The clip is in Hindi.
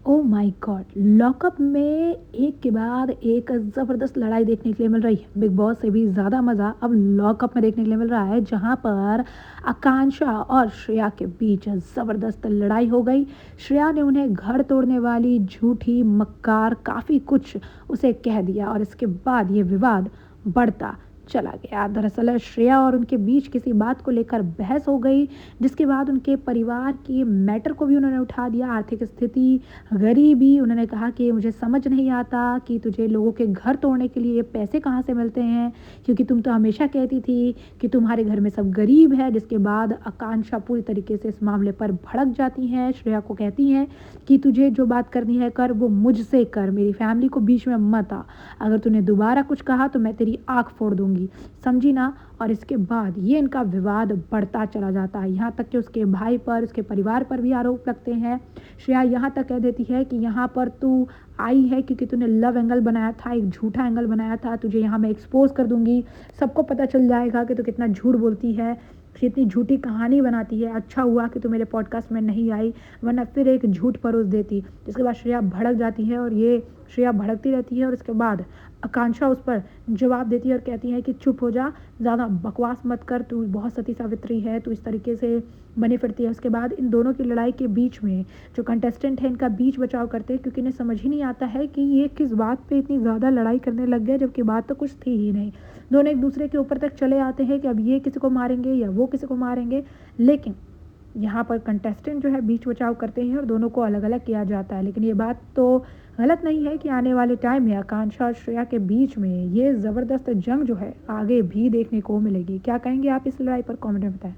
Oh my God! लॉकअप में एक के बाद एक ज़बरदस्त लड़ाई देखने के लिए मिल रही है। बिग बॉस से भी ज़्यादा मज़ा अब लॉकअप में देखने के लिए मिल रहा है, जहाँ पर आकांक्षा और श्रेया के बीच ज़बरदस्त लड़ाई हो गई। श्रेया ने उन्हें घर तोड़ने वाली, झूठी, मक्कार काफ़ी कुछ उसे कह दिया और इसके बाद ये विवाद बढ़ता चला गया। दरअसल श्रेया और उनके बीच किसी बात को लेकर बहस हो गई, जिसके बाद उनके परिवार के मैटर को भी उन्होंने उठा दिया, आर्थिक स्थिति, गरीबी। उन्होंने कहा कि मुझे समझ नहीं आता कि तुझे लोगों के घर तोड़ने के लिए पैसे कहाँ से मिलते हैं, क्योंकि तुम तो हमेशा कहती थी कि तुम्हारे घर में सब गरीब है। जिसके बाद आकांक्षा पूरी तरीके से इस मामले पर भड़क जाती हैं, श्रेया को कहती हैं कि तुझे जो बात करनी है कर, वो मुझसे कर, मेरी फैमिली को बीच में मत आ। अगर तूने दोबारा कुछ कहा तो मैं तेरी आँख फोड़ दूंगी, समझी ना। और इसके बाद ये इनका विवाद बढ़ता चला जाता है, यहाँ तक कि उसके भाई पर, उसके परिवार पर भी आरोप लगते हैं। श्रेया यहाँ तक कह देती है कि यहाँ पर तू आई है क्योंकि तूने लव एंगल बनाया था, एक झूठा एंगल बनाया था, तुझे यहाँ मैं एक्सपोज कर दूंगी, सबको पता चल जाएगा कि तू कितना झूठ बोलती है, कितनी झूठी कहानी बनाती है। अच्छा हुआ कि तू मेरे पॉडकास्ट में नहीं आई, वरना फिर एक झूठ परोस देती। जिसके बाद श्रेया भड़क जाती है और ये श्रेया भड़कती रहती है और इसके बाद आकांक्षा उस पर जवाब देती है और कहती है कि चुप हो जा, ज़्यादा बकवास मत कर, तू बहुत सती सावित्री है, तू इस तरीके से बनी फिरती है। उसके बाद इन दोनों की लड़ाई के बीच में जो कंटेस्टेंट है इनका बीच बचाव करते हैं, क्योंकि इन्हें समझ ही नहीं आता है कि ये किस बात पे इतनी ज़्यादा लड़ाई करने लग गए, जबकि बात तो कुछ थी ही नहीं। दोनों एक दूसरे के ऊपर तक चले आते हैं कि अब ये किसी को मारेंगे या वो किसी को मारेंगे, लेकिन यहाँ पर कंटेस्टेंट जो है बीच बचाव करते हैं और दोनों को अलग अलग किया जाता है। लेकिन ये बात तो गलत नहीं है कि आने वाले टाइम में आकांक्षा और श्रेया के बीच में ये ज़बरदस्त जंग जो है आगे भी देखने को मिलेगी। क्या कहेंगे आप इस लड़ाई पर? कमेंट में बताएं।